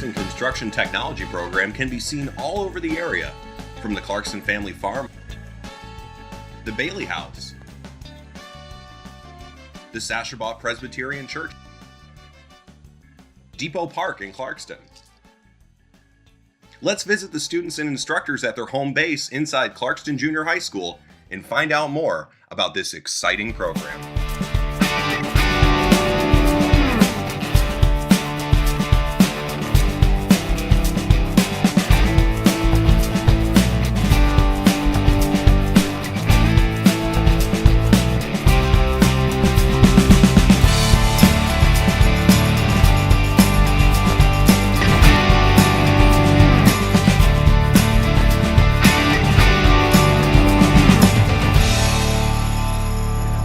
Clarkston Construction Technology program can be seen all over the area, from the Clarkston Family Farm, the Bailey House, the Sashabaw Presbyterian Church, Depot Park in Clarkston. Let's visit the students and instructors at their home base inside Clarkston Junior High School and find out more about this exciting program.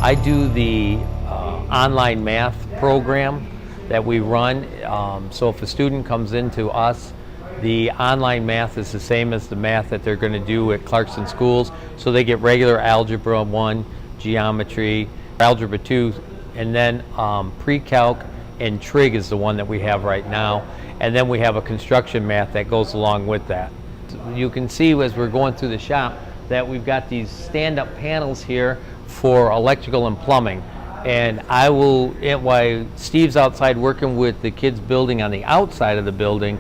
I do the online math program that we run. So if a student comes into us, the online math is the same as the math that they're going to do at Clarkston Schools. So they get regular Algebra 1, Geometry, Algebra 2, and then Pre-Calc and Trig is the one that we have right now. And then we have a construction math that goes along with that. You can see as we're going through the shop that we've got these stand-up panels here for electrical and plumbing. And while Steve's outside working with the kids building on the outside of the building,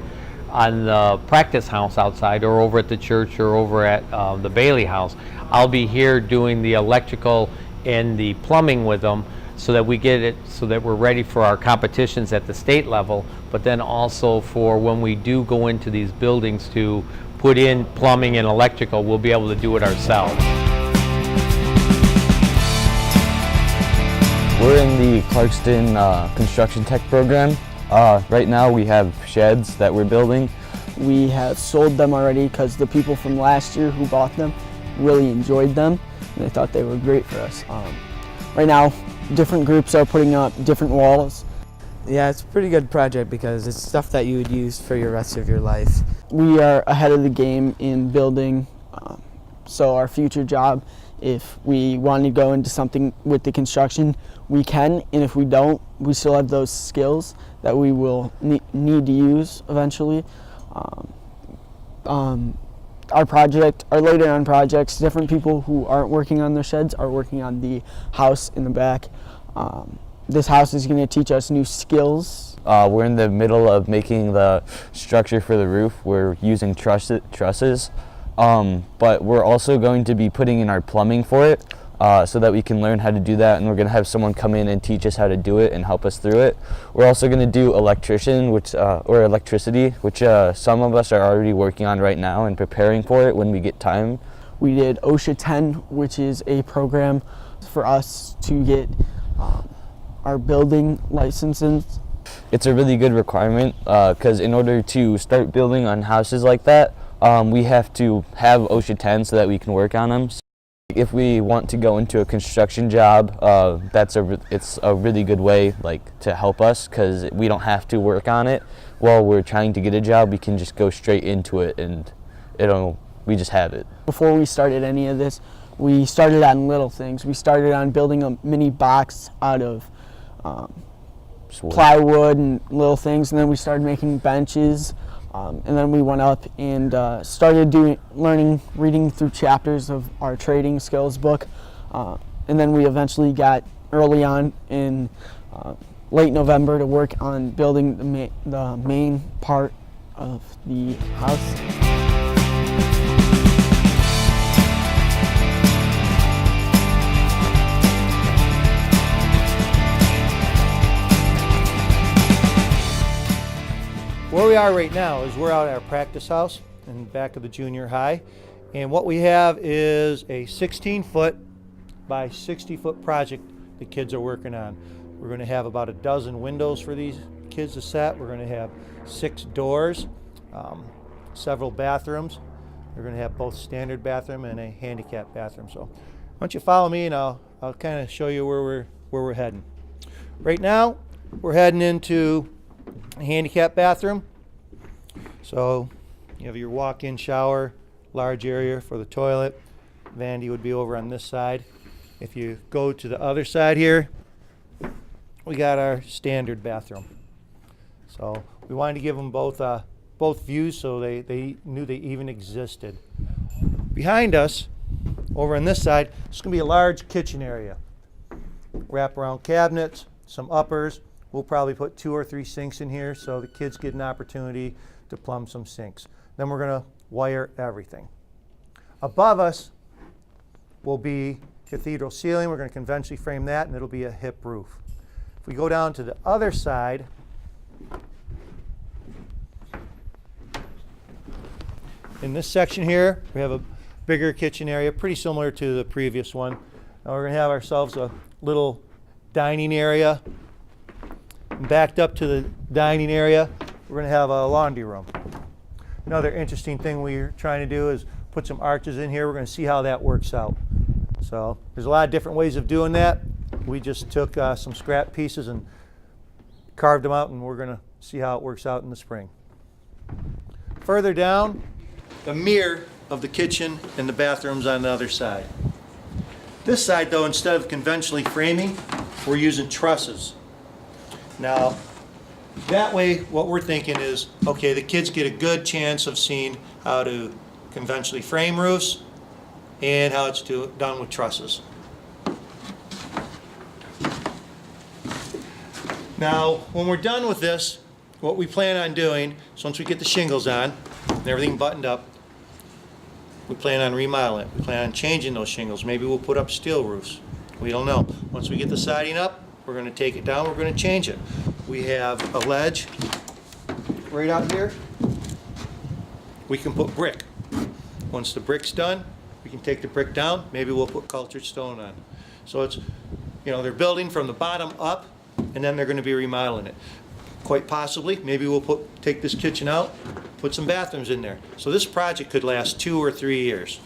on the practice house outside, or over at the church, or over at the Bailey House, I'll be here doing the electrical and the plumbing with them, so that we get it, so that we're ready for our competitions at the state level, but then also for when we do go into these buildings to put in plumbing and electrical, we'll be able to do it ourselves. We're in the Clarkston Construction Tech program. Right now we have sheds that we're building. We have sold them already because the people from last year who bought them really enjoyed them and they thought they were great for us. Right now, different groups are putting up different walls. Yeah, it's a pretty good project because it's stuff that you would use for your rest of your life. We are ahead of the game in building, so our future job, if we want to go into something with the construction, we can, and if we don't, we still have those skills that we will need to use eventually. Our later on projects, different people who aren't working on their sheds are working on the house in the back. This house is going to teach us new skills. We're in the middle of making the structure for the roof. We're using trusses, but we're also going to be putting in our plumbing for it so that we can learn how to do that, and we're going to have someone come in and teach us how to do it and help us through it. We're also going to do electricity, which some of us are already working on right now and preparing for it when we get time. We did OSHA 10, which is a program for us to get our building licenses. It's a really good requirement because in order to start building on houses like that, we have to have OSHA 10 so that we can work on them. If we want to go into a construction job, it's a really good way to help us, because we don't have to work on it while we're trying to get a job. We can just go straight into it and we just have it. Before we started any of this, we started on little things. We started on building a mini box out of plywood and little things, and then we started making benches, and then we went up and started reading through chapters of our trading skills book, and then we eventually got early on in late November to work on building the main part of the house. Where we are right now is we're out at our practice house in the back of the junior high, and what we have is a 16-foot by 60-foot project the kids are working on. We're going to have about a dozen windows for these kids to set. We're going to have 6 doors, several bathrooms. We're going to have both standard bathroom and a handicap bathroom. So why don't you follow me and I'll kind of show you where we're heading. Right now we're heading into a handicap bathroom. So you have your walk-in shower, large area for the toilet. Vandy would be over on this side. If you go to the other side here, we got our standard bathroom. So we wanted to give them both views so they knew they even existed. Behind us, over on this side, it's going to be a large kitchen area. Wraparound cabinets, some uppers. We'll probably put 2 or 3 sinks in here so the kids get an opportunity to plumb some sinks. Then we're going to wire everything. Above us will be cathedral ceiling. We're going to conventionally frame that, and it'll be a hip roof. If we go down to the other side, in this section here, we have a bigger kitchen area, pretty similar to the previous one. Now we're going to have ourselves a little dining area. And backed up to the dining area, we're going to have a laundry room. Another interesting thing we're trying to do is put some arches in here. We're going to see how that works out. So there's a lot of different ways of doing that. We just took some scrap pieces and carved them out, and we're going to see how it works out in the spring. Further down, the mirror of the kitchen and the bathrooms on the other side. This side, though, instead of conventionally framing, we're using trusses. Now, that way, what we're thinking is, okay, the kids get a good chance of seeing how to conventionally frame roofs and how it's done with trusses. Now, when we're done with this, what we plan on doing is once we get the shingles on and everything buttoned up, we plan on remodeling it. We plan on changing those shingles. Maybe we'll put up steel roofs. We don't know. Once we get the siding up, we're going to take it down, we're going to change it. We have a ledge right out here. We can put brick. Once the brick's done, we can take the brick down. Maybe we'll put cultured stone on. So it's, they're building from the bottom up, and then they're going to be remodeling it. Quite possibly, maybe we'll take this kitchen out, put some bathrooms in there. So this project could last 2 or 3 years.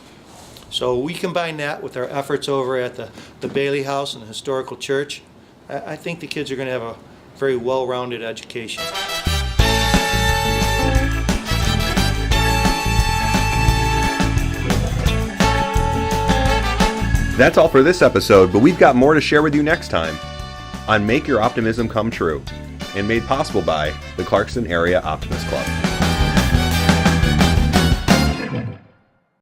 So we combine that with our efforts over at the Bailey House and the Historical Church. I think the kids are going to have a very well-rounded education. That's all for this episode, but we've got more to share with you next time on Make Your Optimism Come True, and made possible by the Clarkston Area Optimist Club.